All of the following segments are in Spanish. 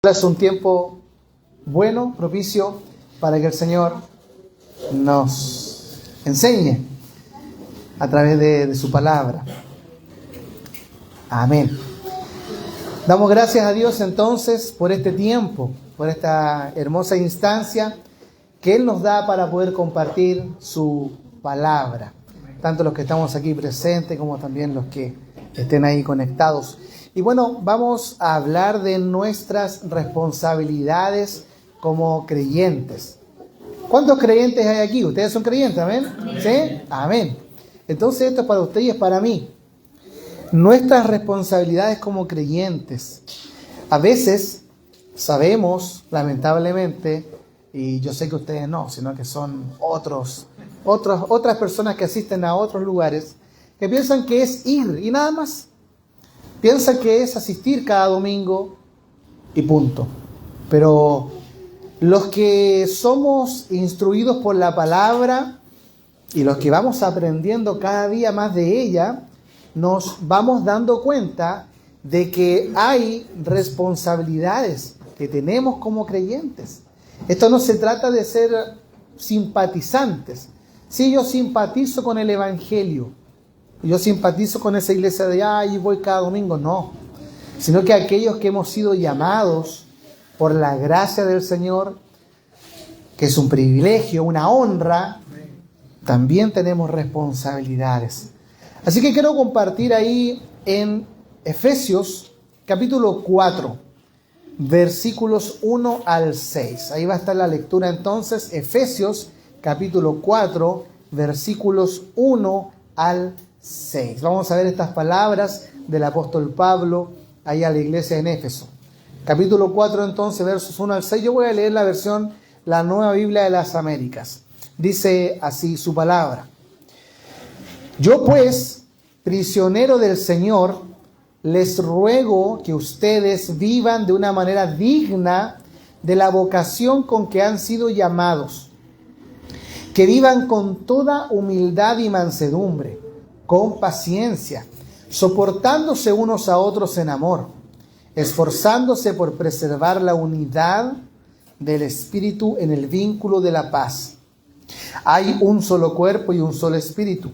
Es un tiempo bueno, propicio, para que el Señor nos enseñe a través de su palabra. Amén. Damos gracias a Dios entonces por este tiempo, por esta hermosa instancia que Él nos da para poder compartir su palabra. Tanto los que estamos aquí presentes como también los que estén ahí conectados. Y bueno, vamos a hablar de nuestras responsabilidades como creyentes. ¿Cuántos creyentes hay aquí? ¿Ustedes son creyentes? ¿Amén? ¿Sí? Amén. Entonces esto es para usted y es para mí. Nuestras responsabilidades como creyentes. A veces sabemos, lamentablemente, y yo sé que ustedes no, sino que son otras personas que asisten a otros lugares, que piensan que es ir y nada más. Piensan que es asistir cada domingo y punto. Pero los que somos instruidos por la palabra y los que vamos aprendiendo cada día más de ella, nos vamos dando cuenta de que hay responsabilidades que tenemos como creyentes. Esto no se trata de ser simpatizantes. Sí, yo simpatizo con el Evangelio. Yo simpatizo con esa iglesia de y voy cada domingo. No. Sino que aquellos que hemos sido llamados por la gracia del Señor, que es un privilegio, una honra, también tenemos responsabilidades. Así que quiero compartir ahí en Efesios capítulo 4, versículos 1 al 6. Ahí va a estar la lectura entonces. Efesios capítulo 4, versículos 1 al 6. Vamos a ver estas palabras del apóstol Pablo ahí a la iglesia en Éfeso. Capítulo 4 entonces, versos 1 al 6. Yo voy a leer la versión, la Nueva Biblia de las Américas. Dice así su palabra. Yo pues, prisionero del Señor, les ruego que ustedes vivan de una manera digna de la vocación con que han sido llamados. Que vivan con toda humildad y mansedumbre, con paciencia, soportándose unos a otros en amor, esforzándose por preservar la unidad del Espíritu en el vínculo de la paz. Hay un solo cuerpo y un solo Espíritu,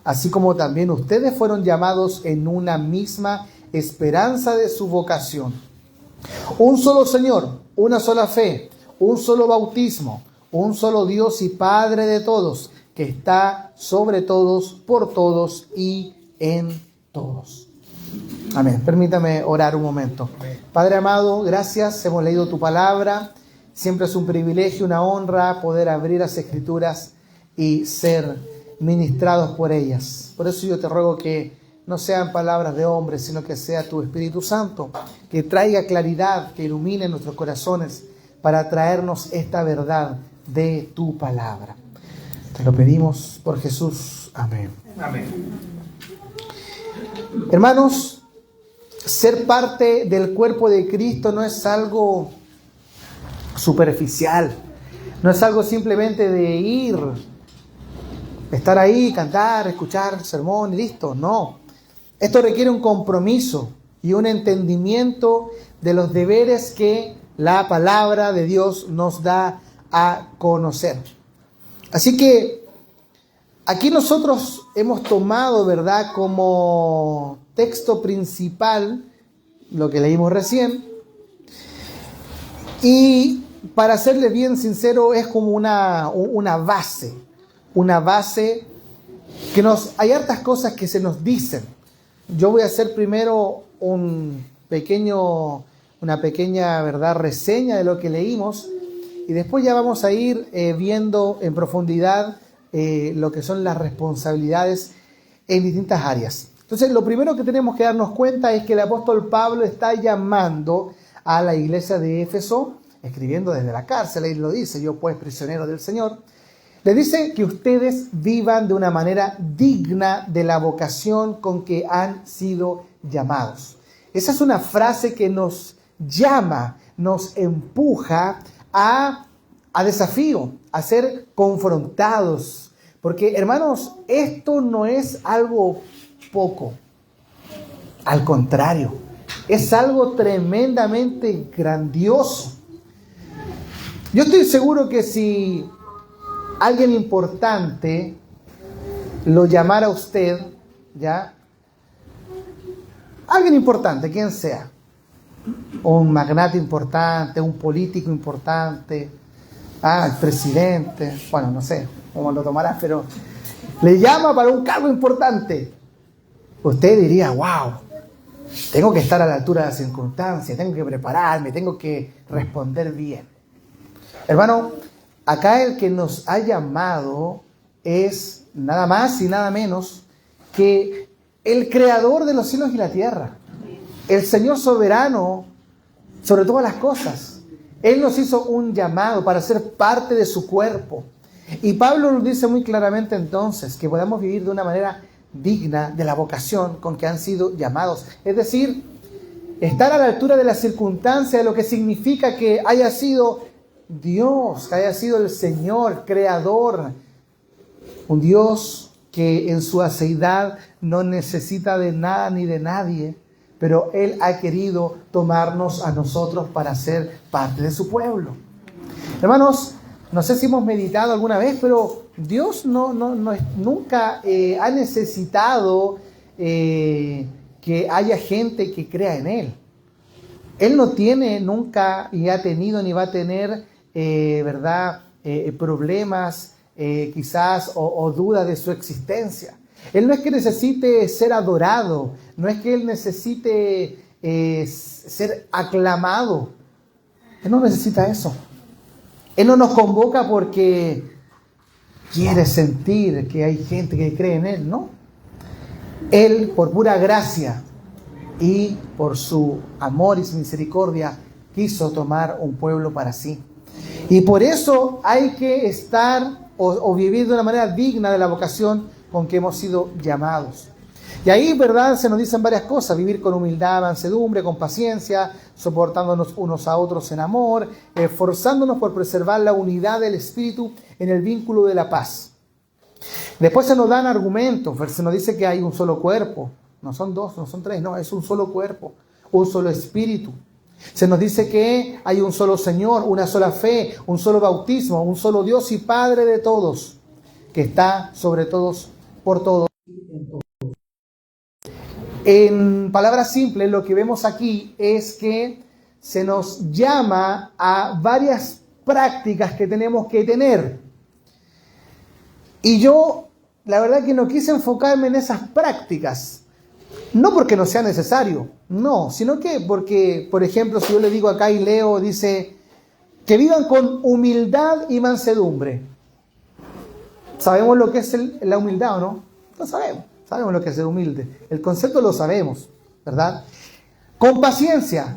así como también ustedes fueron llamados en una misma esperanza de su vocación. Un solo Señor, una sola fe, un solo bautismo, un solo Dios y Padre de todos, que está sobre todos, por todos y en todos. Amén. Permítame orar un momento. Padre amado, gracias. Hemos leído tu palabra. Siempre es un privilegio, una honra poder abrir las Escrituras y ser ministrados por ellas. Por eso yo te ruego que no sean palabras de hombres, sino que sea tu Espíritu Santo, que traiga claridad, que ilumine nuestros corazones para traernos esta verdad de tu palabra. Te lo pedimos por Jesús. Amén. Amén. Hermanos, ser parte del cuerpo de Cristo no es algo superficial. No es algo simplemente de ir, estar ahí, cantar, escuchar sermón y listo. No. Esto requiere un compromiso y un entendimiento de los deberes que la palabra de Dios nos da a conocer. Así que aquí nosotros hemos tomado, ¿verdad?, como texto principal lo que leímos recién. Y para serle bien sincero, es como una base que hay hartas cosas que se nos dicen. Yo voy a hacer primero una pequeña, ¿verdad?, reseña de lo que leímos. Y después ya vamos a ir viendo en profundidad lo que son las responsabilidades en distintas áreas. Entonces, lo primero que tenemos que darnos cuenta es que el apóstol Pablo está llamando a la iglesia de Éfeso, escribiendo desde la cárcel, ahí lo dice, yo pues prisionero del Señor. Le dice que ustedes vivan de una manera digna de la vocación con que han sido llamados. Esa es una frase que nos llama, nos empuja a desafío, a ser confrontados. Porque, hermanos, esto no es algo poco. Al contrario, Es algo tremendamente grandioso. Yo estoy seguro que si alguien importante lo llamara a usted, ¿ya? Alguien importante, quien sea, un magnate importante, un político importante, el presidente, bueno, no sé cómo lo tomarás, pero le llama para un cargo importante. Usted diría, wow, tengo que estar a la altura de las circunstancias, tengo que prepararme, tengo que responder bien. Hermano, acá el que nos ha llamado es nada más y nada menos que el creador de los cielos y la tierra, el Señor soberano sobre todas las cosas. Él nos hizo un llamado para ser parte de su cuerpo. Y Pablo nos dice muy claramente entonces que podamos vivir de una manera digna de la vocación con que han sido llamados. Es decir, estar a la altura de las circunstancias, de lo que significa que haya sido Dios, que haya sido el Señor, creador, un Dios que en su aceidad no necesita de nada ni de nadie, pero Él ha querido tomarnos a nosotros para ser parte de su pueblo. Hermanos, no sé si hemos meditado alguna vez, pero Dios nunca ha necesitado que haya gente que crea en Él. Él no tiene nunca, y ha tenido, ni va a tener, problemas quizás o dudas de su existencia. Él no es que necesite ser adorado, no es que Él necesite ser aclamado. Él no necesita eso. Él no nos convoca porque quiere sentir que hay gente que cree en Él, ¿no? Él, por pura gracia y por su amor y su misericordia, quiso tomar un pueblo para sí. Y por eso hay que estar o vivir de una manera digna de la vocación con que hemos sido llamados. Y ahí, ¿verdad?, se nos dicen varias cosas: vivir con humildad, mansedumbre, con paciencia, soportándonos unos a otros en amor, esforzándonos por preservar la unidad del Espíritu en el vínculo de la paz. Después se nos dan argumentos, se nos dice que hay un solo cuerpo, no son dos, no son tres, no, es un solo cuerpo, un solo Espíritu. Se nos dice que hay un solo Señor, una sola fe, un solo bautismo, un solo Dios y Padre de todos, que está sobre todos, por todos. En palabras simples, lo que vemos aquí es que se nos llama a varias prácticas que tenemos que tener. Y yo, la verdad que no quise enfocarme en esas prácticas. No porque no sea necesario, no, sino que porque, por ejemplo, si yo le digo acá y leo, dice que vivan con humildad y mansedumbre. ¿Sabemos lo que es la humildad o no? Lo sabemos. Sabemos lo que es ser humilde. El concepto lo sabemos, ¿verdad? Con paciencia.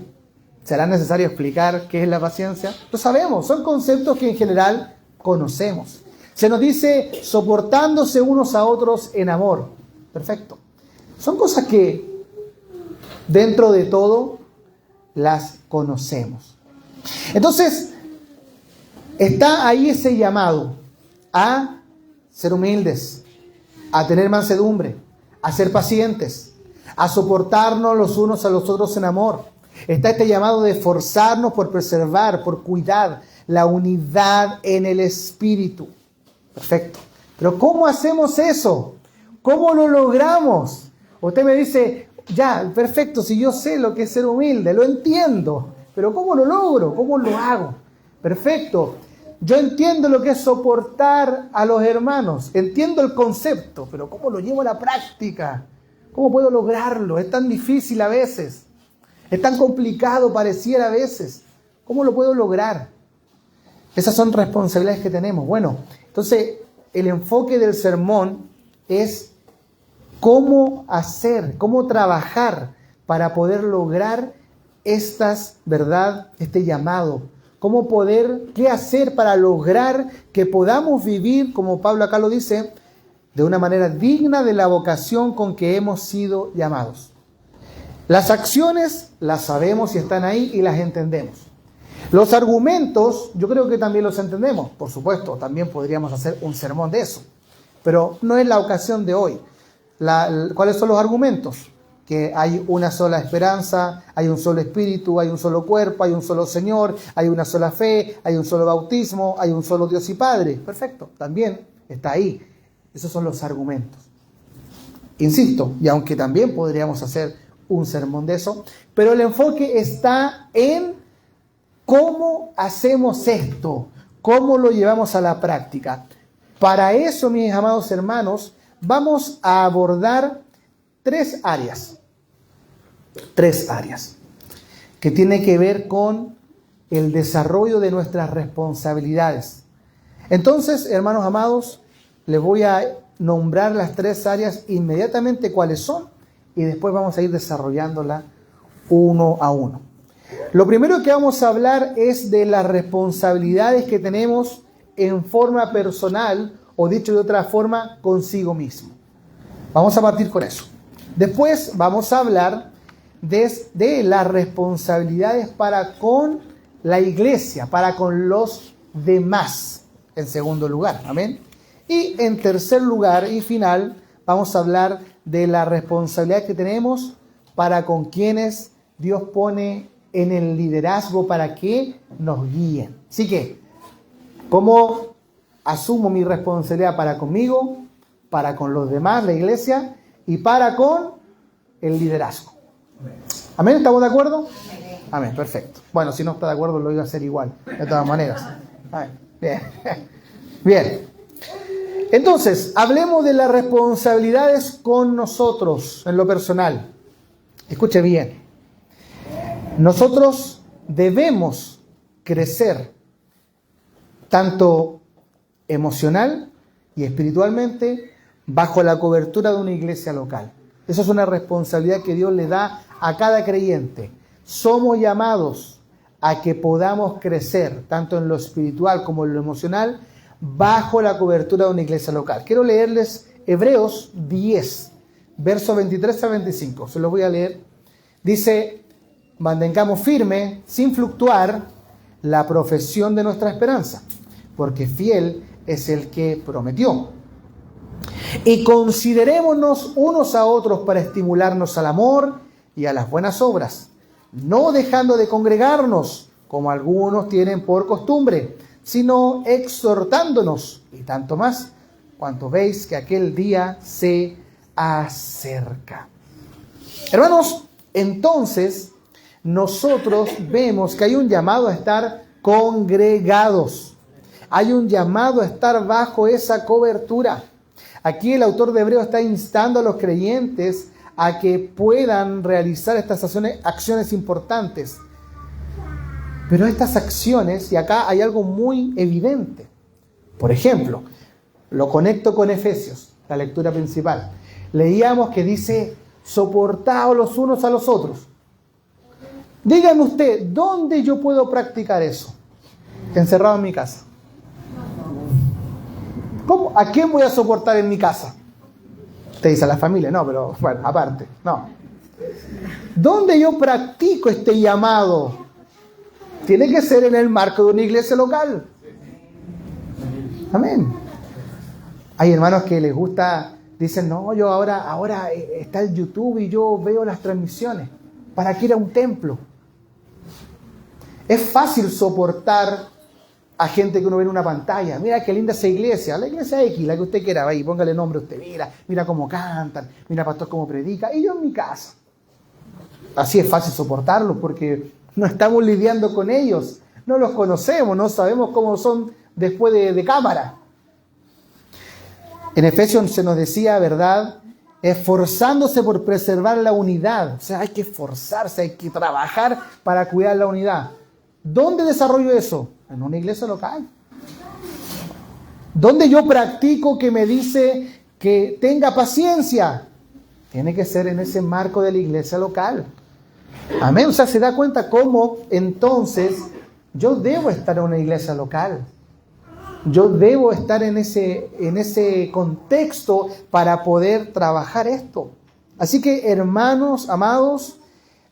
¿Será necesario explicar qué es la paciencia? Lo sabemos. Son conceptos que en general conocemos. Se nos dice soportándose unos a otros en amor. Perfecto. Son cosas que dentro de todo las conocemos. Entonces, está ahí ese llamado a ser humildes, a tener mansedumbre, a ser pacientes, a soportarnos los unos a los otros en amor. Está este llamado de esforzarnos por preservar, por cuidar la unidad en el Espíritu. Perfecto. Pero ¿cómo hacemos eso? ¿Cómo lo logramos? Usted me dice, ya, perfecto, si yo sé lo que es ser humilde, lo entiendo, pero ¿cómo lo logro? ¿Cómo lo hago? Perfecto. Yo entiendo lo que es soportar a los hermanos, entiendo el concepto, pero ¿cómo lo llevo a la práctica? ¿Cómo puedo lograrlo? Es tan difícil a veces, es tan complicado pareciera a veces. ¿Cómo lo puedo lograr? Esas son responsabilidades que tenemos. Bueno, entonces el enfoque del sermón es cómo hacer, cómo trabajar para poder lograr este llamado. Cómo poder, qué hacer para lograr que podamos vivir, como Pablo acá lo dice, de una manera digna de la vocación con que hemos sido llamados. Las acciones las sabemos y están ahí y las entendemos. Los argumentos, yo creo que también los entendemos. Por supuesto, también podríamos hacer un sermón de eso. Pero no es la ocasión de hoy. ¿Cuáles son los argumentos? que hay una sola esperanza, hay un solo espíritu, hay un solo cuerpo, hay un solo Señor, hay una sola fe, hay un solo bautismo, hay un solo Dios y Padre. Perfecto, también está ahí. Esos son los argumentos. Insisto, y aunque también podríamos hacer un sermón de eso, pero el enfoque está en cómo hacemos esto, cómo lo llevamos a la práctica. Para eso, mis amados hermanos, vamos a abordar tres áreas que tienen que ver con el desarrollo de nuestras responsabilidades. Entonces, hermanos amados, les voy a nombrar las tres áreas inmediatamente cuáles son y después vamos a ir desarrollándola uno a uno. Lo primero que vamos a hablar es de las responsabilidades que tenemos en forma personal o dicho de otra forma, consigo mismo. Vamos a partir con eso. Después vamos a hablar de las responsabilidades para con la iglesia, para con los demás, en segundo lugar. Amén. Y en tercer lugar y final, vamos a hablar de la responsabilidad que tenemos para con quienes Dios pone en el liderazgo para que nos guíen. Así que, ¿cómo asumo mi responsabilidad para conmigo, para con los demás, la iglesia, y para con el liderazgo? ¿Amén? ¿Estamos de acuerdo? Amén, perfecto. Bueno, si no está de acuerdo, lo iba a hacer igual, de todas maneras. Amén. Bien. Bien. Entonces, hablemos de las responsabilidades con nosotros, en lo personal. Escuche bien. Nosotros debemos crecer, tanto emocional y espiritualmente, bajo la cobertura de una iglesia local. Esa es una responsabilidad que Dios le da a cada creyente. Somos llamados a que podamos crecer, tanto en lo espiritual como en lo emocional, bajo la cobertura de una iglesia local. Quiero leerles Hebreos 10, versos 23 a 25. Se los voy a leer. Dice: mantengamos firme, sin fluctuar, la profesión de nuestra esperanza, porque fiel es el que prometió. Y considerémonos unos a otros para estimularnos al amor y a las buenas obras, no dejando de congregarnos, como algunos tienen por costumbre, sino exhortándonos, y tanto más, cuanto veis que aquel día se acerca. Hermanos, entonces, nosotros vemos que hay un llamado a estar congregados. Hay un llamado a estar bajo esa cobertura. Aquí el autor de Hebreos está instando a los creyentes a que puedan realizar estas acciones importantes. Pero estas acciones, y acá hay algo muy evidente. Por ejemplo, lo conecto con Efesios, la lectura principal. Leíamos que dice: soportaos los unos a los otros. Dígame usted, ¿dónde yo puedo practicar eso? Encerrado en mi casa. ¿Cómo? ¿A quién voy a soportar en mi casa? Te dice a la familia, no, pero bueno, aparte, no. ¿Dónde yo practico este llamado? Tiene que ser en el marco de una iglesia local. Amén. Hay hermanos que les gusta, dicen, no, yo ahora está el YouTube y yo veo las transmisiones. ¿Para qué ir a un templo? Es fácil soportar a gente que uno ve en una pantalla. Mira qué linda esa iglesia, la iglesia X, la que usted quiera, ahí, póngale nombre a usted. Mira cómo cantan, mira pastor cómo predica. Y yo en mi casa. Así es fácil soportarlo porque no estamos lidiando con ellos, no los conocemos, no sabemos cómo son después de cámara. En Efesios se nos decía, ¿verdad?, esforzándose por preservar la unidad. O sea, hay que esforzarse, hay que trabajar para cuidar la unidad. ¿Dónde desarrollo eso? En una iglesia local. ¿Dónde yo practico que me dice que tenga paciencia? Tiene que ser en ese marco de la iglesia local. Amén. O sea, se da cuenta cómo entonces yo debo estar en una iglesia local. Yo debo estar en ese contexto para poder trabajar esto. Así que, hermanos, amados,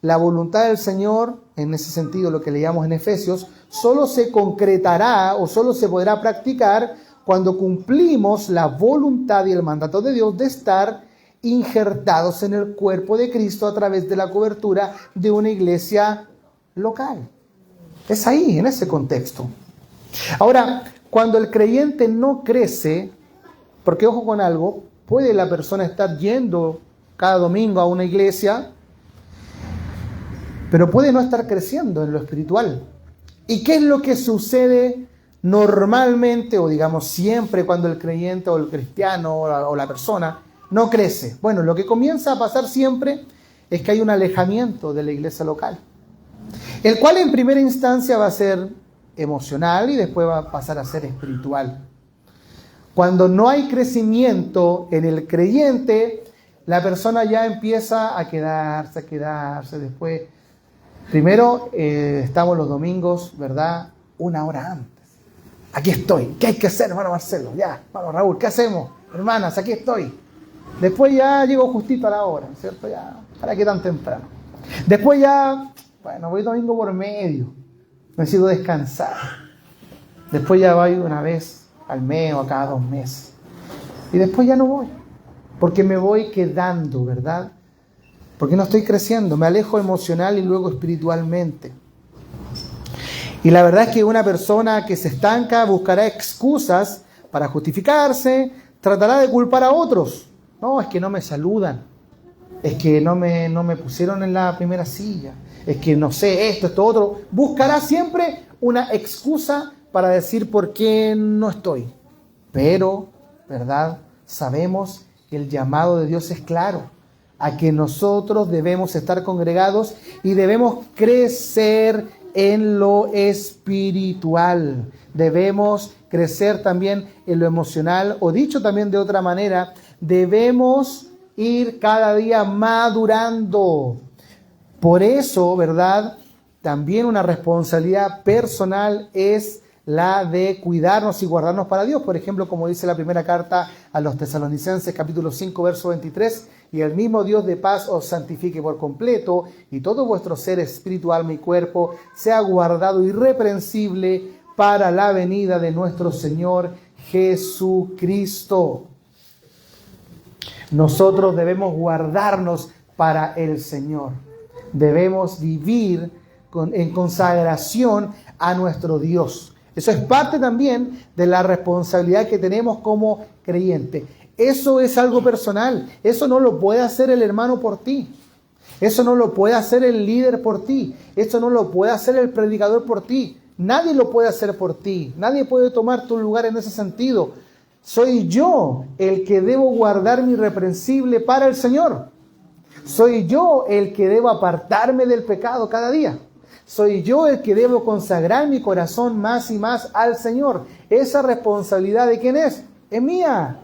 la voluntad del Señor, en ese sentido, lo que leíamos en Efesios, solo se concretará o solo se podrá practicar cuando cumplimos la voluntad y el mandato de Dios de estar injertados en el cuerpo de Cristo a través de la cobertura de una iglesia local. Es ahí, en ese contexto. Ahora, cuando el creyente no crece, porque ojo con algo, puede la persona estar yendo cada domingo a una iglesia, pero puede no estar creciendo en lo espiritual. ¿Y qué es lo que sucede normalmente, o digamos siempre, cuando el creyente o el cristiano o la persona no crece? Bueno, lo que comienza a pasar siempre es que hay un alejamiento de la iglesia local, el cual en primera instancia va a ser emocional y después va a pasar a ser espiritual. Cuando no hay crecimiento en el creyente, la persona ya empieza a quedarse. Después, primero estamos los domingos, ¿verdad? 1 hora antes. Aquí estoy. ¿Qué hay que hacer, hermano Marcelo? Ya, hermano Raúl, ¿qué hacemos? Hermanas, aquí estoy. Después ya llego justito a la hora, ¿cierto? Ya, ¿para qué tan temprano? Después ya, bueno, voy domingo por medio. Necesito descansar. Después ya voy una vez al mes o cada 2 meses. Y después ya no voy. Porque me voy quedando, ¿verdad? Porque no estoy creciendo. Me alejo emocional y luego espiritualmente. Y la verdad es que una persona que se estanca buscará excusas para justificarse, tratará de culpar a otros. No, es que no me saludan. Es que no me pusieron en la primera silla. Es que no sé, esto, otro. Buscará siempre una excusa para decir por qué no estoy. Pero, ¿verdad? Sabemos que el llamado de Dios es claro, a que nosotros debemos estar congregados y debemos crecer en lo espiritual. Debemos crecer también en lo emocional, o dicho también de otra manera, debemos ir cada día madurando. Por eso, ¿verdad? También una responsabilidad personal es la de cuidarnos y guardarnos para Dios. Por ejemplo, como dice la primera carta a los Tesalonicenses, capítulo 5, verso 23, y el mismo Dios de paz os santifique por completo, y todo vuestro ser, espíritu, alma y cuerpo, sea guardado irreprensible para la venida de nuestro Señor Jesucristo. Nosotros debemos guardarnos para el Señor. Debemos vivir en consagración a nuestro Dios. Eso es parte también de la responsabilidad que tenemos como creyente. Eso es algo personal. Eso no lo puede hacer el hermano por ti. Eso no lo puede hacer el líder por ti. Eso no lo puede hacer el predicador por ti. Nadie lo puede hacer por ti. Nadie puede tomar tu lugar en ese sentido. Soy yo el que debo guardar mi irreprensible para el Señor. Soy yo el que debo apartarme del pecado cada día. Soy yo el que debo consagrar mi corazón más y más al Señor. Esa responsabilidad, ¿de quién es? Es mía.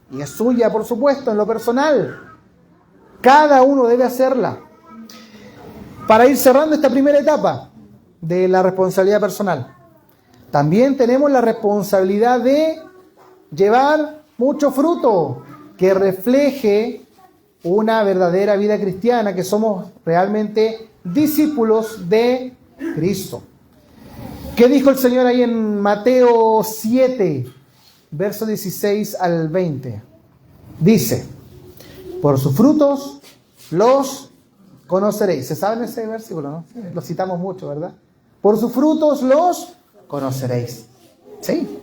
Y es suya, por supuesto, en lo personal. Cada uno debe hacerla. Para ir cerrando esta primera etapa de la responsabilidad personal, también tenemos la responsabilidad de llevar mucho fruto que refleje una verdadera vida cristiana, que somos realmente discípulos de Cristo. ¿Qué dijo el Señor ahí en Mateo 7, verso 16 al 20? Dice: por sus frutos los conoceréis. ¿Se saben ese versículo, no? Lo citamos mucho, ¿verdad? Por sus frutos los conoceréis. ¿Sí?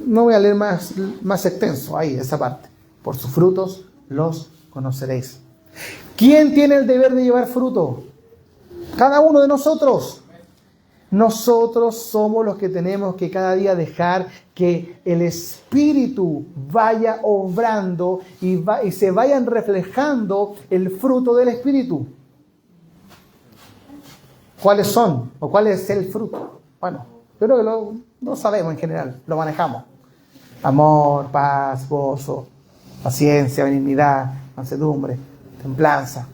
No voy a leer más extenso ahí, esa parte. Por sus frutos los conoceréis. ¿Quién tiene el deber de llevar fruto? Cada uno de nosotros. Nosotros somos los que tenemos que cada día dejar que el Espíritu vaya obrando y se vayan reflejando el fruto del Espíritu. ¿Cuáles son? ¿O cuál es el fruto? Bueno, yo creo que lo sabemos en general, lo manejamos. Amor, paz, gozo, paciencia, benignidad, mansedumbre, templanza.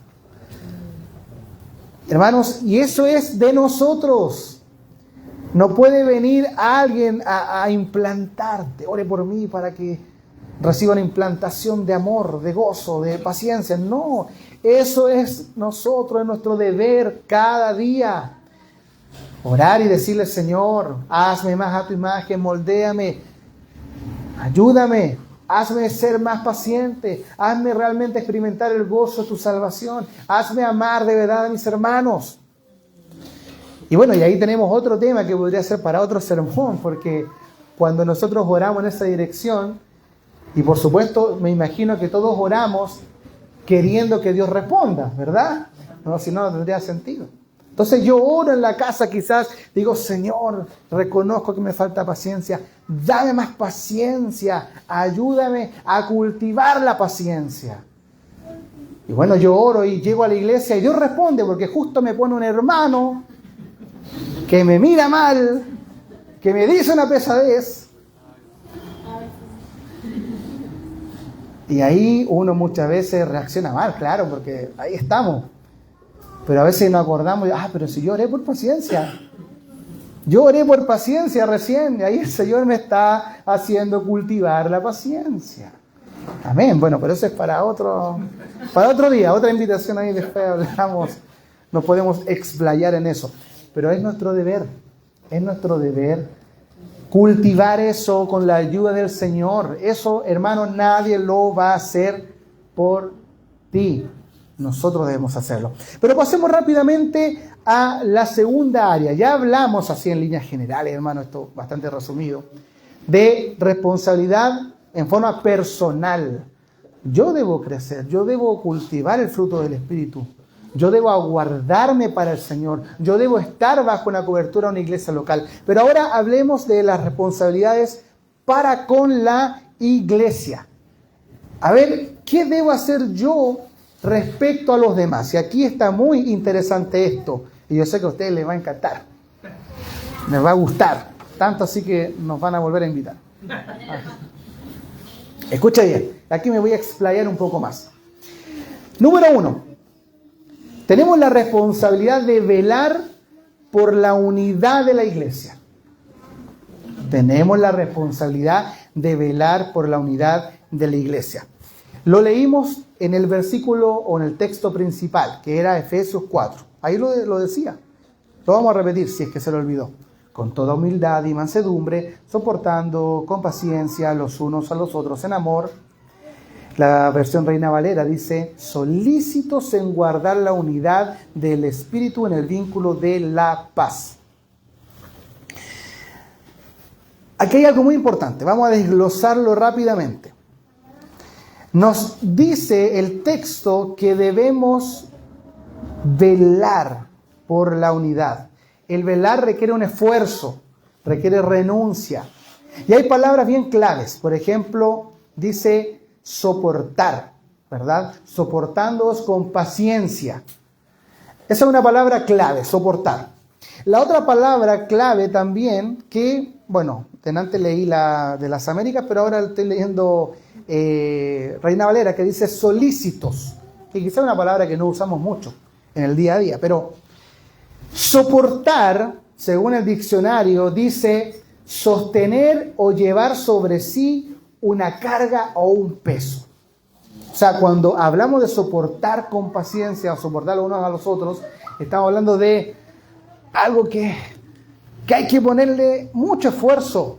Hermanos, y eso es de nosotros. No puede venir alguien a implantarte. Ore por mí para que reciba una implantación de amor, de gozo, de paciencia. No, eso es nosotros, es nuestro deber cada día. Orar y decirle: Señor, hazme más a tu imagen, moldéame, ayúdame Hazme ser más paciente. Hazme realmente experimentar el gozo de tu salvación. Hazme amar de verdad a mis hermanos. Y bueno, y ahí tenemos otro tema que podría ser para otro sermón, porque cuando nosotros oramos en esa dirección, y por supuesto me imagino que todos oramos queriendo que Dios responda, ¿verdad? No, si no, no tendría sentido. Entonces yo oro en la casa, quizás digo, Señor, reconozco que me falta paciencia, dame más paciencia, ayúdame a cultivar la paciencia. Y bueno, yo oro y llego a la iglesia y Dios responde, porque justo me pone un hermano que me mira mal, que me dice una pesadez. Y ahí uno muchas veces reacciona mal, claro, porque ahí estamos. Pero a veces nos acordamos, pero si yo oré por paciencia. Yo oré por paciencia recién, y ahí el Señor me está haciendo cultivar la paciencia. Amén. Bueno, pero eso es para otro día, otra invitación ahí después hablamos, nos podemos explayar en eso. Pero es nuestro deber cultivar eso con la ayuda del Señor. Eso, hermano, nadie lo va a hacer por ti. Nosotros debemos hacerlo. Pero pasemos rápidamente a la segunda área. Ya hablamos así en líneas generales, hermano, esto bastante resumido, de responsabilidad en forma personal. Yo debo crecer, yo debo cultivar el fruto del Espíritu. Yo debo aguardarme para el Señor. Yo debo estar bajo una cobertura de una iglesia local. Pero ahora hablemos de las responsabilidades para con la iglesia. A ver, ¿qué debo hacer yo respecto a los demás? Y aquí está muy interesante esto. Y yo sé que a ustedes les va a encantar. Les va a gustar. Tanto así que nos van a volver a invitar. Escucha bien. Aquí me voy a explayar un poco más. Número 1. Tenemos la responsabilidad de velar por la unidad de la iglesia. Tenemos la responsabilidad de velar por la unidad de la iglesia. Lo leímos en el versículo o en el texto principal, que era Efesios 4. Ahí lo decía. Lo vamos a repetir si es que se lo olvidó. Con toda humildad y mansedumbre, soportando con paciencia los unos a los otros en amor. La versión Reina Valera dice, solícitos en guardar la unidad del Espíritu en el vínculo de la paz. Aquí hay algo muy importante, vamos a desglosarlo rápidamente. Nos dice el texto que debemos velar por la unidad. El velar requiere un esfuerzo, requiere renuncia. Y hay palabras bien claves, por ejemplo, dice soportar, ¿verdad? Soportándoos con paciencia. Esa es una palabra clave, soportar. La otra palabra clave también que, bueno, antes leí la de las Américas, pero ahora estoy leyendo Reina Valera, que dice solícitos, que quizá es una palabra que no usamos mucho en el día a día, pero soportar, según el diccionario, dice sostener o llevar sobre sí una carga o un peso. O sea, cuando hablamos de soportar con paciencia o soportar los unos a los otros, estamos hablando de algo que hay que ponerle mucho esfuerzo,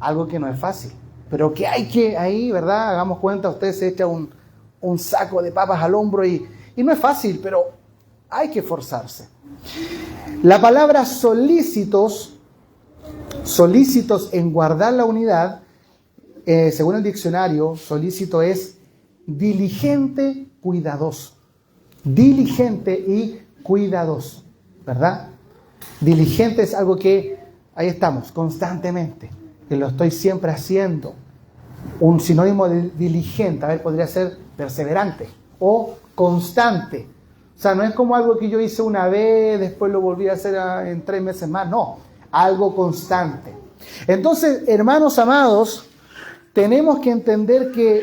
algo que no es fácil, pero que hay que ahí, ¿verdad? Hagamos cuenta, usted se echa un saco de papas al hombro y no es fácil, pero hay que esforzarse. La palabra solícitos en guardar la unidad, según el diccionario, solícito es diligente, cuidadoso. Diligente y cuidadoso, ¿verdad? Diligente es algo que ahí estamos, constantemente, que lo estoy siempre haciendo. Un sinónimo de diligente, a ver, podría ser perseverante o constante. O sea, no es como algo que yo hice una vez, después lo volví a hacer en 3 meses más, no, algo constante. Entonces, hermanos amados, tenemos que entender que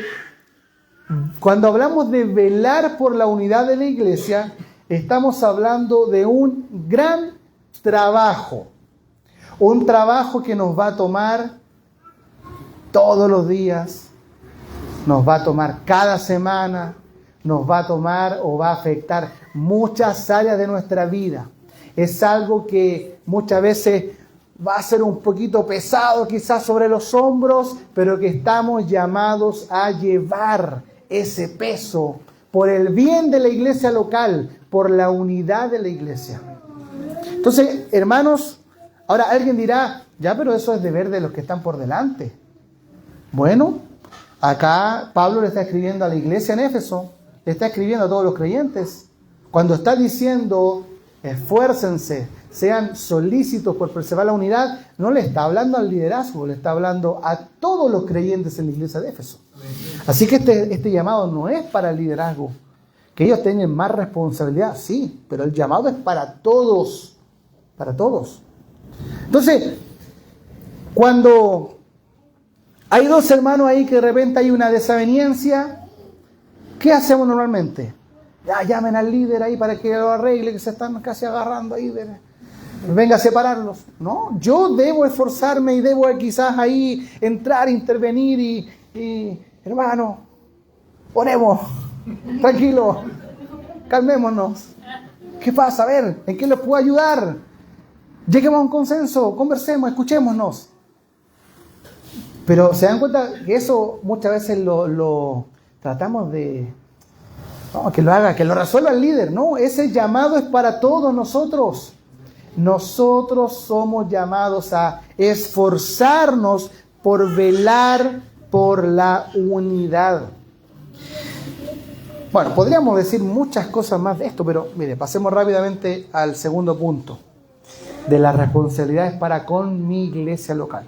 cuando hablamos de velar por la unidad de la iglesia, estamos hablando de un gran trabajo. Un trabajo que nos va a tomar todos los días, nos va a tomar cada semana, nos va a tomar o va a afectar muchas áreas de nuestra vida. Es algo que muchas veces va a ser un poquito pesado quizás sobre los hombros, pero que estamos llamados a llevar ese peso por el bien de la iglesia local, por la unidad de la iglesia. Entonces, hermanos, ahora alguien dirá, ya, pero eso es deber de los que están por delante. Bueno, acá Pablo le está escribiendo a la iglesia en Éfeso, le está escribiendo a todos los creyentes. Cuando está diciendo, esfuércense, sean solícitos por preservar la unidad, no le está hablando al liderazgo, le está hablando a todos los creyentes en la iglesia de Éfeso. Así que este llamado no es para el liderazgo, que ellos tienen más responsabilidad, sí, pero el llamado es para todos, para todos. Entonces, cuando hay dos hermanos ahí que de repente hay una desaveniencia, ¿qué hacemos normalmente? Ya llamen al líder ahí para que lo arregle, que se están casi agarrando ahí, venga a separarlos. No, yo debo esforzarme y debo quizás ahí entrar, intervenir y hermano, oremos, tranquilo, calmémonos. ¿Qué pasa? A ver, ¿en qué les puedo ayudar? Lleguemos a un consenso, conversemos, escuchémonos. Pero se dan cuenta que eso muchas veces lo tratamos de... No, que lo haga, que lo resuelva el líder. No, ese llamado es para todos nosotros. Nosotros somos llamados a esforzarnos por velar por la unidad. Bueno, podríamos decir muchas cosas más de esto, pero mire, pasemos rápidamente al segundo punto de las responsabilidades para con mi iglesia local.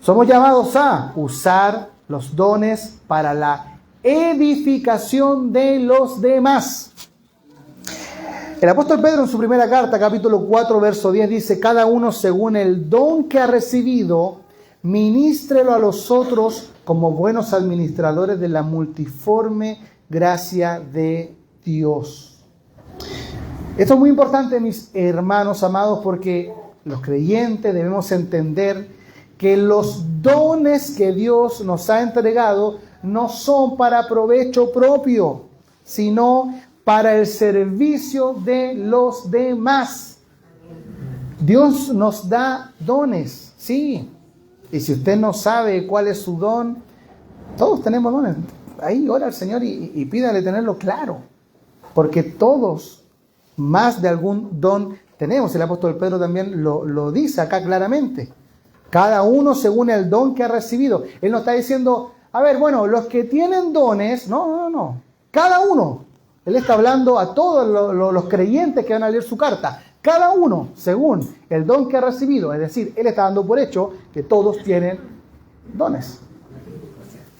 Somos llamados a usar los dones para la edificación de los demás. El apóstol Pedro en su primera carta, capítulo 4, verso 10, dice: cada uno según el don que ha recibido, ministrelo a los otros como buenos administradores de la multiforme gracia de Dios. Esto es muy importante, mis hermanos amados, porque los creyentes debemos entender que los dones que Dios nos ha entregado no son para provecho propio, sino para el servicio de los demás. Dios nos da dones, sí. Y si usted no sabe cuál es su don, todos tenemos dones. Ahí ora al Señor y pídale tenerlo claro. Porque todos, más de algún don tenemos. El apóstol Pedro también lo dice acá claramente. Cada uno según el don que ha recibido. Él no está diciendo, a ver, bueno, los que tienen dones, no. Cada uno. Él está hablando a todos los creyentes que van a leer su carta. Cada uno según el don que ha recibido. Es decir, él está dando por hecho que todos tienen dones.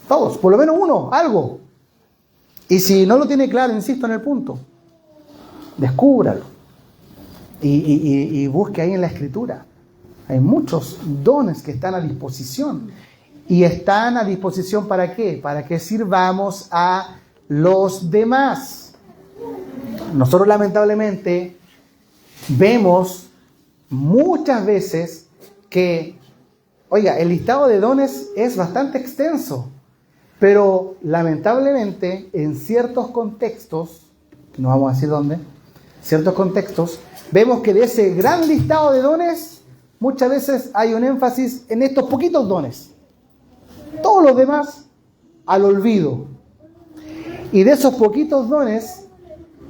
Todos, por lo menos uno, algo. Y si no lo tiene claro, insisto en el punto, descúbralo. Y busque ahí en la Escritura. Hay muchos dones que están a disposición. ¿Y están a disposición para qué? Para que sirvamos a los demás. Nosotros lamentablemente vemos muchas veces que, oiga, el listado de dones es bastante extenso, pero lamentablemente en ciertos contextos, no vamos a decir dónde, ciertos contextos, vemos que de ese gran listado de dones, muchas veces hay un énfasis en estos poquitos dones. Todos los demás al olvido. Y de esos poquitos dones,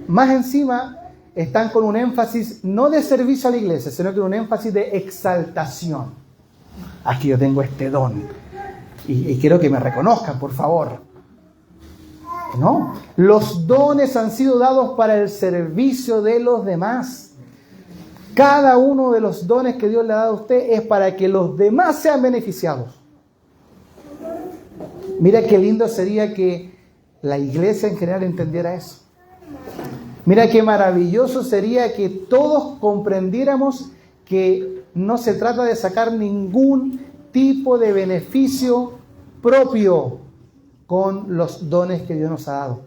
más encima, están con un énfasis no de servicio a la iglesia, sino que un énfasis de exaltación. Aquí yo tengo este don y quiero que me reconozcan, por favor. No, los dones han sido dados para el servicio de los demás. Cada uno de los dones que Dios le ha dado a usted es para que los demás sean beneficiados. Mira qué lindo sería que la iglesia en general entendiera eso. Mira qué maravilloso sería que todos comprendiéramos que no se trata de sacar ningún tipo de beneficio propio con los dones que Dios nos ha dado.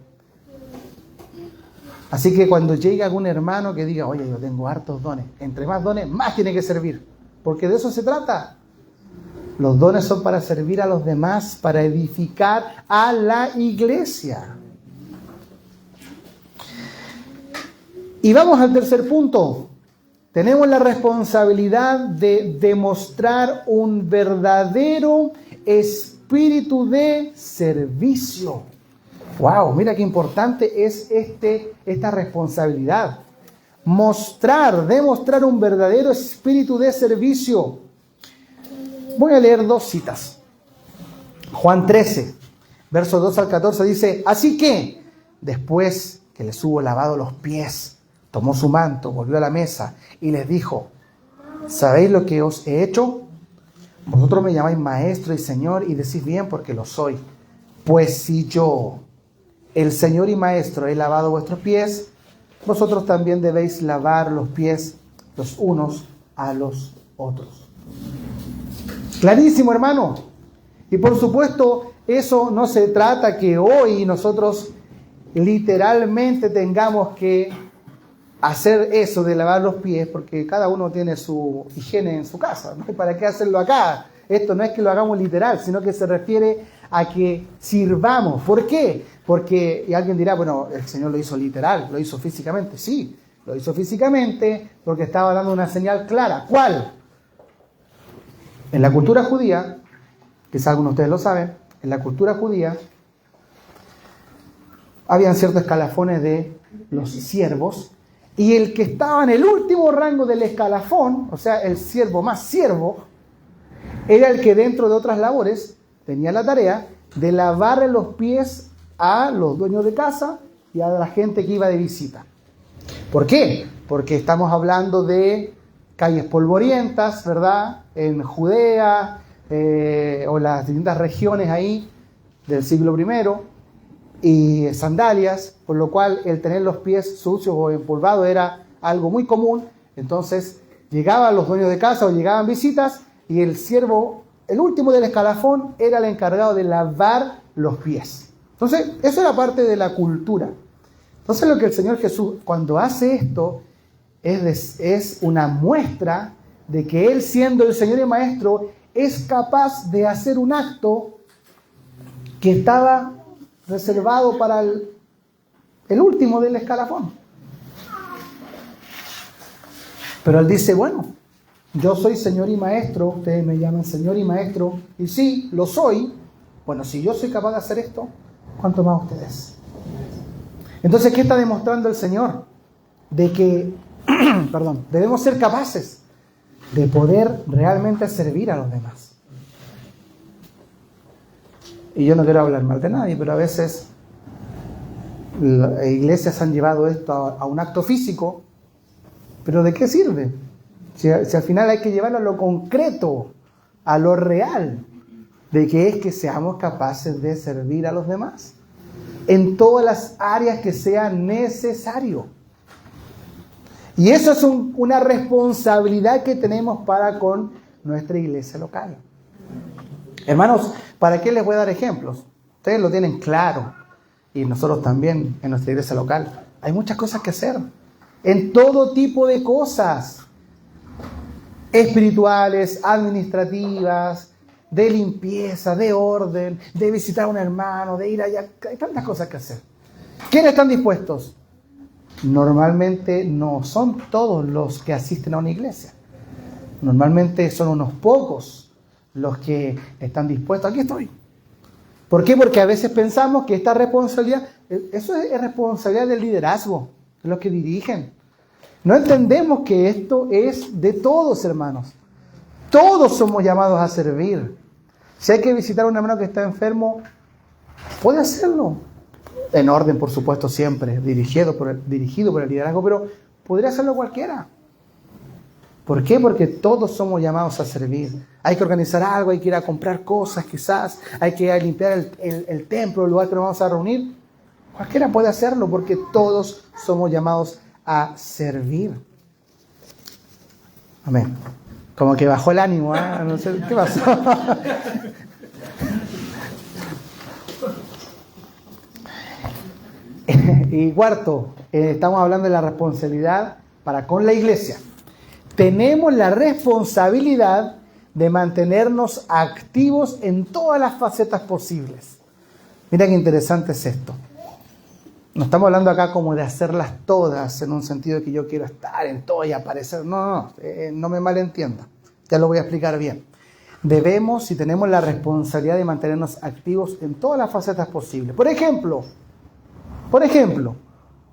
Así que cuando llegue algún hermano que diga, oye, yo tengo hartos dones, entre más dones, más tiene que servir, porque de eso se trata. Los dones son para servir a los demás, para edificar a la iglesia. Y vamos al tercer punto. tenemos la responsabilidad de demostrar un verdadero espíritu de servicio. ¡Wow! Mira qué importante es esta responsabilidad. Demostrar un verdadero espíritu de servicio. Voy a leer 2 citas. Juan 13, versos 2 al 14 dice: así que, después que les hubo lavado los pies, tomó su manto, volvió a la mesa y les dijo: ¿sabéis lo que os he hecho? Vosotros me llamáis maestro y señor y decís bien porque lo soy. Pues si yo, el señor y maestro, he lavado vuestros pies, vosotros también debéis lavar los pies los unos a los otros. Clarísimo, hermano. Y por supuesto, eso no se trata que hoy nosotros literalmente tengamos que hacer eso de lavar los pies, porque cada uno tiene su higiene en su casa. ¿No hay para qué hacerlo acá? Esto no es que lo hagamos literal, sino que se refiere a que sirvamos. ¿Por qué? Porque, y alguien dirá, bueno, el Señor lo hizo literal, lo hizo físicamente. Sí, lo hizo físicamente porque estaba dando una señal clara. ¿Cuál? En la cultura judía, quizás algunos de ustedes lo saben, en la cultura judía habían ciertos escalafones de los siervos, y el que estaba en el último rango del escalafón, o sea, el siervo más siervo, era el que dentro de otras labores tenía la tarea de lavarle los pies a los dueños de casa y a la gente que iba de visita. ¿Por qué? Porque estamos hablando de calles polvorientas, ¿verdad? En Judea o las distintas regiones ahí del siglo I, y sandalias, por lo cual el tener los pies sucios o empolvados era algo muy común. Entonces llegaban los dueños de casa o llegaban visitas y el siervo, el último del escalafón, era el encargado de lavar los pies. Entonces eso era parte de la cultura. Entonces lo que el Señor Jesús cuando hace esto es una muestra de que Él, siendo el Señor y Maestro, es capaz de hacer un acto que estaba reservado para el último del escalafón. Pero Él dice, bueno, yo soy Señor y Maestro, ustedes me llaman Señor y Maestro, y sí, lo soy. Bueno, si yo soy capaz de hacer esto, ¿cuánto más ustedes? Entonces, ¿qué está demostrando el Señor? De que, debemos ser capaces de poder realmente servir a los demás. Y yo no quiero hablar mal de nadie, pero a veces las iglesias han llevado esto a un acto físico, pero ¿de qué sirve? Si al final hay que llevarlo a lo concreto, a lo real, de que es que seamos capaces de servir a los demás en todas las áreas que sea necesario. Y eso es una responsabilidad que tenemos para con nuestra iglesia local. Hermanos, ¿para qué les voy a dar ejemplos? Ustedes lo tienen claro, y nosotros también en nuestra iglesia local. Hay muchas cosas que hacer, en todo tipo de cosas, espirituales, administrativas, de limpieza, de orden, de visitar a un hermano, de ir allá. Hay tantas cosas que hacer. ¿Quiénes están dispuestos? Normalmente no son todos los que asisten a una iglesia. Normalmente son unos pocos los que están dispuestos. Aquí estoy. ¿Por qué? Porque a veces pensamos que esta responsabilidad, eso es responsabilidad del liderazgo, de los que dirigen. No entendemos que esto es de todos, hermanos. Todos somos llamados a servir. Si hay que visitar a un hermano que está enfermo, puede hacerlo. En orden, por supuesto, siempre, dirigido por el liderazgo, pero podría hacerlo cualquiera. ¿Por qué? Porque todos somos llamados a servir. Hay que organizar algo, hay que ir a comprar cosas quizás, hay que ir a limpiar el templo, el lugar que nos vamos a reunir. Cualquiera puede hacerlo porque todos somos llamados a servir. Amén. Como que bajó el ánimo, ¿eh? No sé qué pasó. Y cuarto, estamos hablando de la responsabilidad para con la iglesia. Tenemos la responsabilidad de mantenernos activos en todas las facetas posibles. Mira qué interesante es esto. No estamos hablando acá como de hacerlas todas, en un sentido de que yo quiero estar en todo y aparecer. No me malentienda. Ya lo voy a explicar bien. Debemos y tenemos la responsabilidad de mantenernos activos en todas las facetas posibles. Por ejemplo,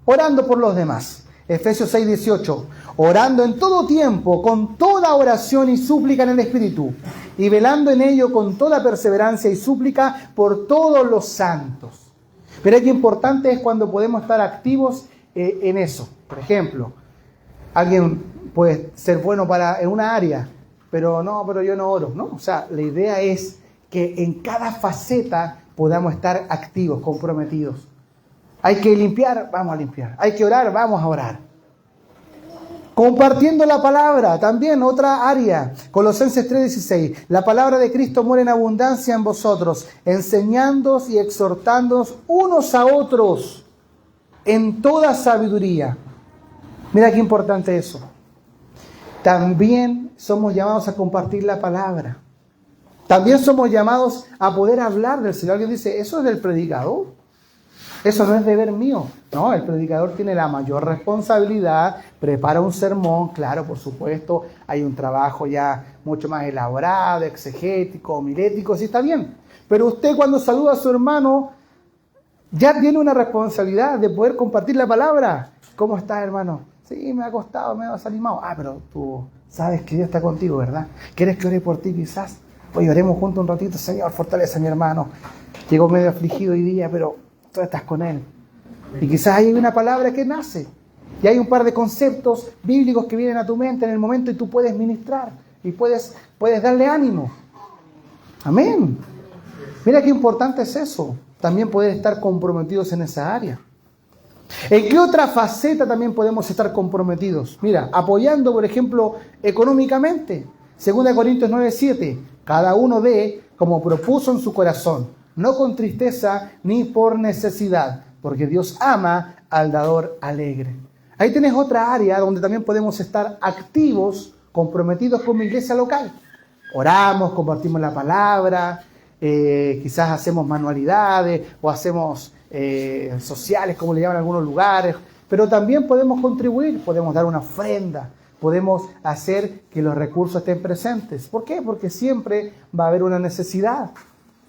orando por los demás. Efesios 6:18, orando en todo tiempo, con toda oración y súplica en el Espíritu, y velando en ello con toda perseverancia y súplica por todos los santos. Pero qué importante es cuando podemos estar activos en eso. Por ejemplo, alguien puede ser bueno en una área, pero yo no oro, ¿no? O sea, la idea es que en cada faceta podamos estar activos, comprometidos. Hay que limpiar, vamos a limpiar. Hay que orar, vamos a orar. Compartiendo la palabra, también otra área. Colosenses 3:16. La palabra de Cristo mora en abundancia en vosotros, enseñándoos y exhortándoos unos a otros en toda sabiduría. Mira qué importante eso. También somos llamados a compartir la palabra. También somos llamados a poder hablar del Señor. Alguien dice, ¿eso es del predicador? Eso no es deber mío. No, el predicador tiene la mayor responsabilidad, prepara un sermón, claro, por supuesto, hay un trabajo ya mucho más elaborado, exegético, homilético, sí está bien. Pero usted cuando saluda a su hermano, ya tiene una responsabilidad de poder compartir la palabra. ¿Cómo estás, hermano? Sí, me ha costado, me ha desanimado. Pero tú sabes que Dios está contigo, ¿verdad? ¿Quieres que ore por ti quizás? Oye, oremos juntos un ratito. Señor, fortalece a mi hermano. Llegó medio afligido hoy día, pero tú estás con él. Y quizás hay una palabra que nace. Y hay un par de conceptos bíblicos que vienen a tu mente en el momento y tú puedes ministrar. Y puedes darle ánimo. Amén. Mira qué importante es eso. También poder estar comprometidos en esa área. ¿En qué otra faceta también podemos estar comprometidos? Mira, apoyando, por ejemplo, económicamente. 2 Corintios 9:7. Cada uno dé como propuso en su corazón, no con tristeza ni por necesidad, porque Dios ama al dador alegre. Ahí tenés otra área donde también podemos estar activos, comprometidos con mi iglesia local. Oramos, compartimos la palabra, quizás hacemos manualidades o hacemos sociales, como le llaman en algunos lugares, pero también podemos contribuir, podemos dar una ofrenda, podemos hacer que los recursos estén presentes. ¿Por qué? Porque siempre va a haber una necesidad.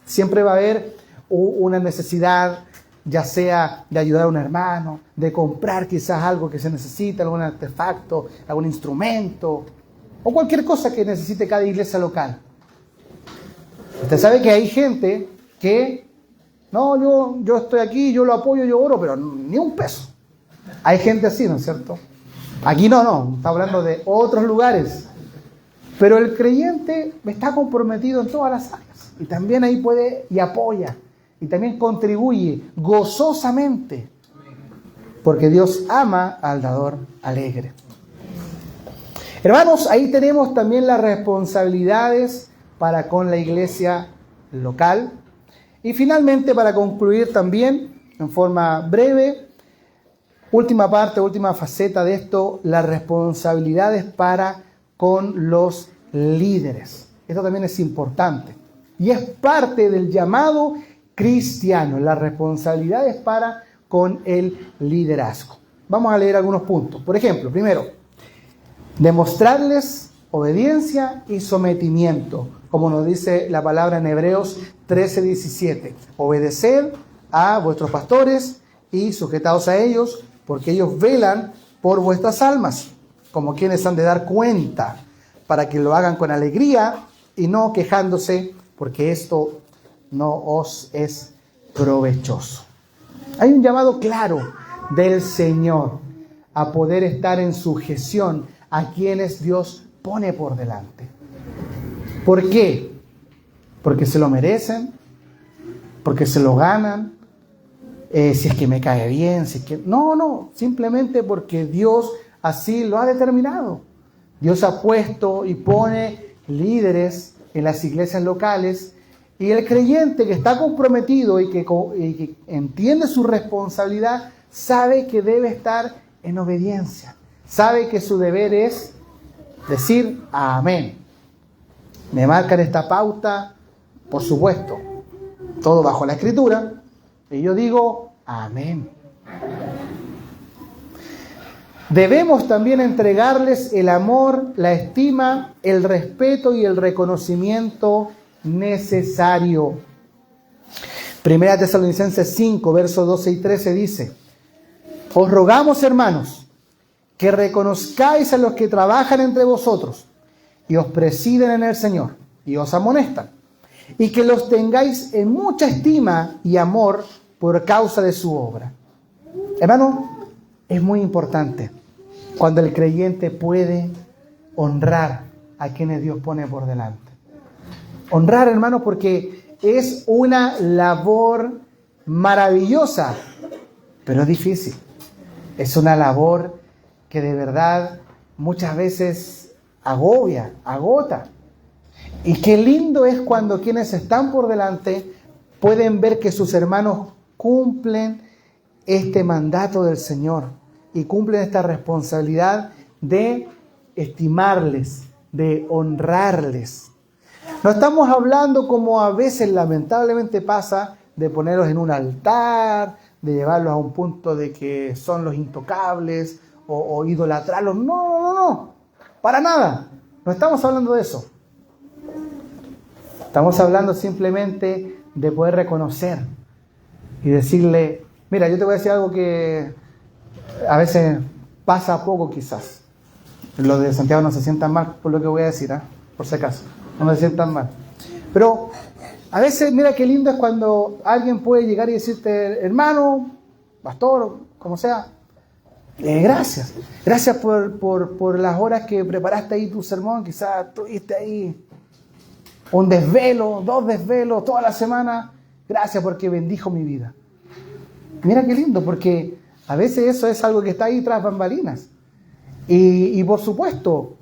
Siempre va a haber una necesidad, ya sea de ayudar a un hermano, de comprar quizás algo que se necesita, algún artefacto, algún instrumento, o cualquier cosa que necesite cada iglesia local. Usted sabe que hay gente que, no, yo estoy aquí, yo lo apoyo, yo oro, pero ni un peso. Hay gente así, ¿no es cierto? Aquí no, está hablando de otros lugares. Pero el creyente está comprometido en todas las áreas. Y también ahí puede y apoya. Y también contribuye gozosamente. Porque Dios ama al dador alegre. Hermanos, ahí tenemos también las responsabilidades para con la iglesia local. Y finalmente, para concluir también, en forma breve, última parte, última faceta de esto, las responsabilidades para con los líderes. Esto también es importante. Y es parte del llamado cristiano, las responsabilidades para con el liderazgo. Vamos a leer algunos puntos. Por ejemplo, primero, demostrarles obediencia y sometimiento, como nos dice la palabra en Hebreos 13:17. Obedeced a vuestros pastores y sujetaos a ellos, porque ellos velan por vuestras almas, como quienes han de dar cuenta, para que lo hagan con alegría y no quejándose, porque esto no os es provechoso. Hay un llamado claro del Señor a poder estar en sujeción a quienes Dios pone por delante. ¿Por qué? Porque se lo merecen, porque se lo ganan, si es que me cae bien, si es que... No, simplemente porque Dios así lo ha determinado. Dios ha puesto y pone líderes en las iglesias locales, y el creyente que está comprometido y que entiende su responsabilidad, sabe que debe estar en obediencia. Sabe que su deber es decir amén. Me marcan esta pauta, por supuesto, todo bajo la Escritura, y yo digo amén. Debemos también entregarles el amor, la estima, el respeto y el reconocimiento necesario. Primera Tesalonicenses 5, versos 12 y 13 dice: os rogamos, hermanos, que reconozcáis a los que trabajan entre vosotros y os presiden en el Señor y os amonestan, y que los tengáis en mucha estima y amor por causa de su obra. Hermano, es muy importante cuando el creyente puede honrar a quienes Dios pone por delante. Honrar, hermano, porque es una labor maravillosa, pero es difícil. Es una labor que de verdad muchas veces agobia, agota. Y qué lindo es cuando quienes están por delante pueden ver que sus hermanos cumplen este mandato del Señor y cumplen esta responsabilidad de estimarles, de honrarles. No estamos hablando, como a veces lamentablemente pasa, de ponerlos en un altar, de llevarlos a un punto de que son los intocables o idolatrarlos. No, para nada. No estamos hablando de eso. Estamos hablando simplemente de poder reconocer y decirle: mira, yo te voy a decir algo que a veces pasa poco quizás. Los de Santiago no se sientan mal por lo que voy a decir, por si acaso. No se sientan mal. Pero a veces, mira qué lindo es cuando alguien puede llegar y decirte: hermano, pastor, como sea, gracias. Gracias por las horas que preparaste ahí tu sermón. Quizás tuviste ahí un desvelo, 2 desvelos, toda la semana. Gracias porque bendijo mi vida. Mira qué lindo, porque a veces eso es algo que está ahí tras bambalinas. Y por supuesto,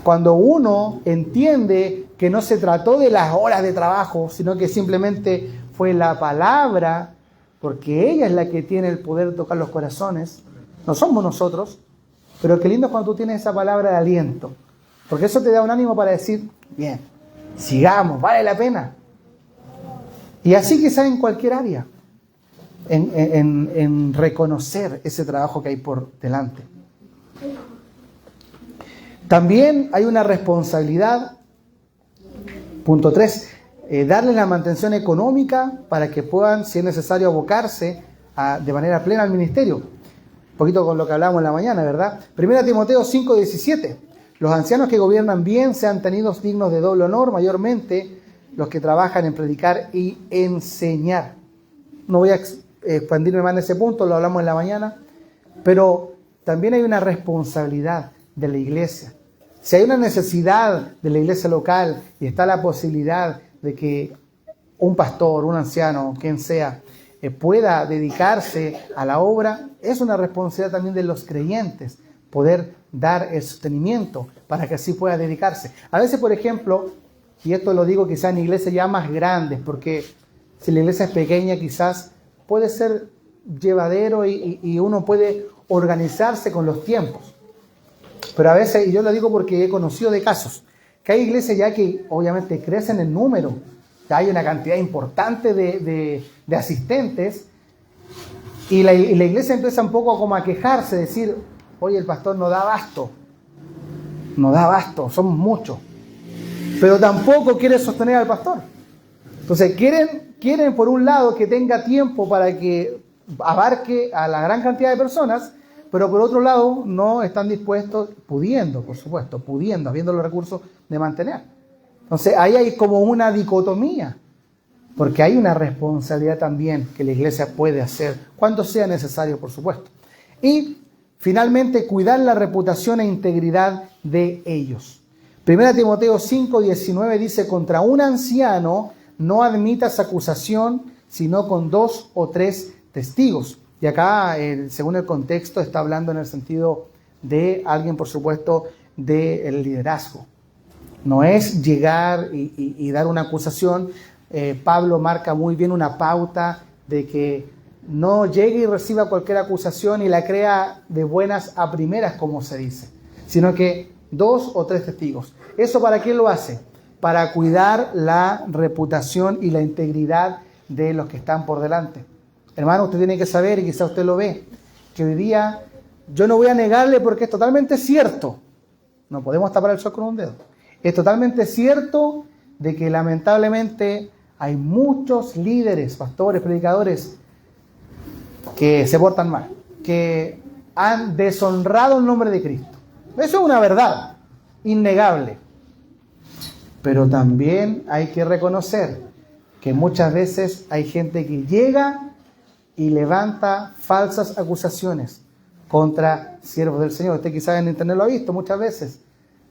cuando uno entiende que no se trató de las horas de trabajo, sino que simplemente fue la palabra, porque ella es la que tiene el poder de tocar los corazones, no somos nosotros, pero qué lindo es cuando tú tienes esa palabra de aliento, porque eso te da un ánimo para decir: bien, sigamos, vale la pena. Y así quizás en cualquier área, en reconocer ese trabajo que hay por delante. También hay una responsabilidad, punto 3, darles la mantención económica para que puedan, si es necesario, abocarse de manera plena al ministerio. Un poquito con lo que hablábamos en la mañana, ¿verdad? 1 Timoteo 5:17. Los ancianos que gobiernan bien sean tenidos dignos de doble honor, mayormente los que trabajan en predicar y enseñar. No voy a expandirme más en ese punto, lo hablamos en la mañana, pero también hay una responsabilidad de la iglesia. Si hay una necesidad de la iglesia local y está la posibilidad de que un pastor, un anciano, quien sea, pueda dedicarse a la obra, es una responsabilidad también de los creyentes poder dar el sostenimiento para que así pueda dedicarse. A veces, por ejemplo, y esto lo digo quizás en iglesias ya más grandes, porque si la iglesia es pequeña quizás puede ser llevadero y uno puede organizarse con los tiempos. Pero a veces, y yo lo digo porque he conocido de casos, que hay iglesias ya que obviamente crecen en número, ya hay una cantidad importante de asistentes, y la iglesia empieza un poco como a quejarse, decir: oye, el pastor no da abasto, somos muchos, pero tampoco quiere sostener al pastor. Entonces quieren por un lado que tenga tiempo para que abarque a la gran cantidad de personas, pero por otro lado no están dispuestos, pudiendo, habiendo los recursos de mantener. Entonces ahí hay como una dicotomía, porque hay una responsabilidad también que la iglesia puede hacer cuando sea necesario, por supuesto. Y finalmente, cuidar la reputación e integridad de ellos. 1 Timoteo 5:19 dice: contra un anciano no admitas acusación, sino con 2 o 3 testigos. Y acá, según el contexto, está hablando en el sentido de alguien, por supuesto, del liderazgo. No es llegar y dar una acusación. Pablo marca muy bien una pauta de que no llegue y reciba cualquier acusación y la crea de buenas a primeras, como se dice, sino que 2 o 3 testigos. ¿Eso para qué lo hace? Para cuidar la reputación y la integridad de los que están por delante. Hermano, usted tiene que saber, y quizá usted lo ve, que hoy día yo no voy a negarle porque es totalmente cierto. No podemos tapar el sol con un dedo. Es totalmente cierto de que lamentablemente hay muchos líderes, pastores, predicadores que se portan mal, que han deshonrado el nombre de Cristo. Eso es una verdad innegable. Pero también hay que reconocer que muchas veces hay gente que llega y levanta falsas acusaciones contra siervos del Señor. Usted quizás en internet lo ha visto muchas veces.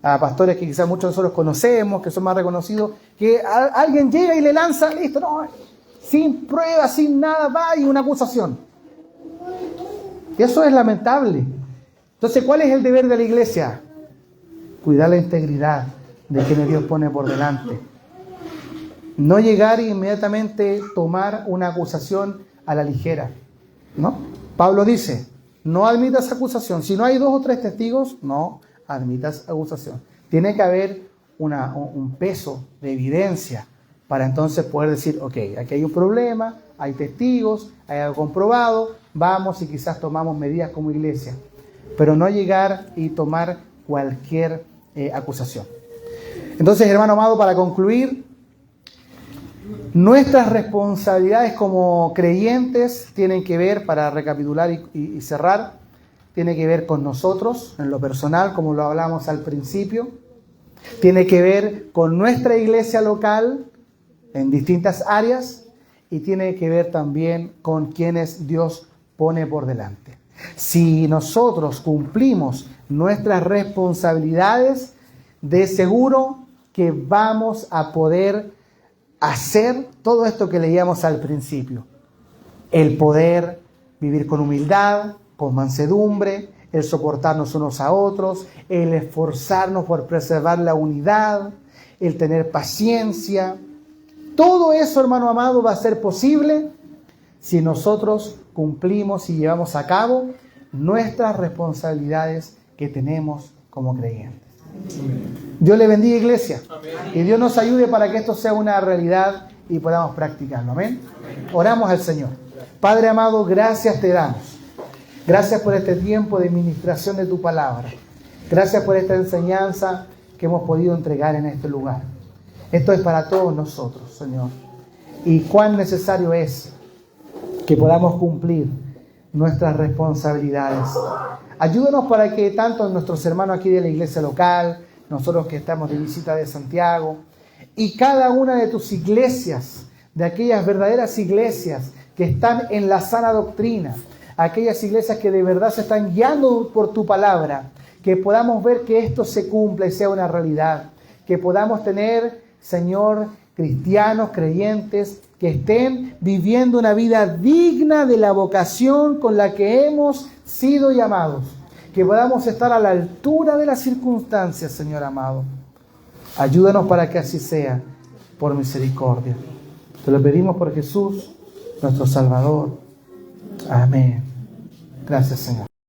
A pastores que quizás muchos de nosotros conocemos, que son más reconocidos, que alguien llega y le lanza, listo, no, sin prueba, sin nada, va y una acusación. Y eso es lamentable. Entonces, ¿cuál es el deber de la iglesia? Cuidar la integridad de quienes Dios pone por delante. No llegar e inmediatamente tomar una acusación a la ligera, ¿no? Pablo dice, no admitas acusación. Si no hay 2 o 3 testigos, no admitas acusación. Tiene que haber un peso de evidencia para entonces poder decir, ok, aquí hay un problema, hay testigos, hay algo comprobado, vamos y quizás tomamos medidas como iglesia. Pero no llegar y tomar cualquier acusación. Entonces, hermano amado, para concluir, nuestras responsabilidades como creyentes tienen que ver, para recapitular y cerrar, tiene que ver con nosotros, en lo personal, como lo hablamos al principio. Tiene que ver con nuestra iglesia local, en distintas áreas, y tiene que ver también con quienes Dios pone por delante. Si nosotros cumplimos nuestras responsabilidades, de seguro que vamos a poder hacer todo esto que leíamos al principio. El poder vivir con humildad, con mansedumbre, el soportarnos unos a otros, el esforzarnos por preservar la unidad, el tener paciencia. Todo eso, hermano amado, va a ser posible si nosotros cumplimos y llevamos a cabo nuestras responsabilidades que tenemos como creyentes. Dios le bendiga, iglesia. Y Dios nos ayude para que esto sea una realidad y podamos practicarlo. Amén. Oramos al Señor. Padre amado, gracias te damos. Gracias por este tiempo de ministración de tu palabra. Gracias por esta enseñanza que hemos podido entregar en este lugar. Esto es para todos nosotros, Señor. Y cuán necesario es que podamos cumplir nuestras responsabilidades. Ayúdanos para que tanto nuestros hermanos aquí de la iglesia local, nosotros que estamos de visita de Santiago, y cada una de tus iglesias, de aquellas verdaderas iglesias que están en la sana doctrina, aquellas iglesias que de verdad se están guiando por tu palabra, que podamos ver que esto se cumpla y sea una realidad, que podamos tener, Señor, cristianos, creyentes, que estén viviendo una vida digna de la vocación con la que hemos sido llamados, que podamos estar a la altura de las circunstancias, Señor amado. Ayúdanos para que así sea, por misericordia. Te lo pedimos por Jesús, nuestro Salvador. Amén. Gracias, Señor.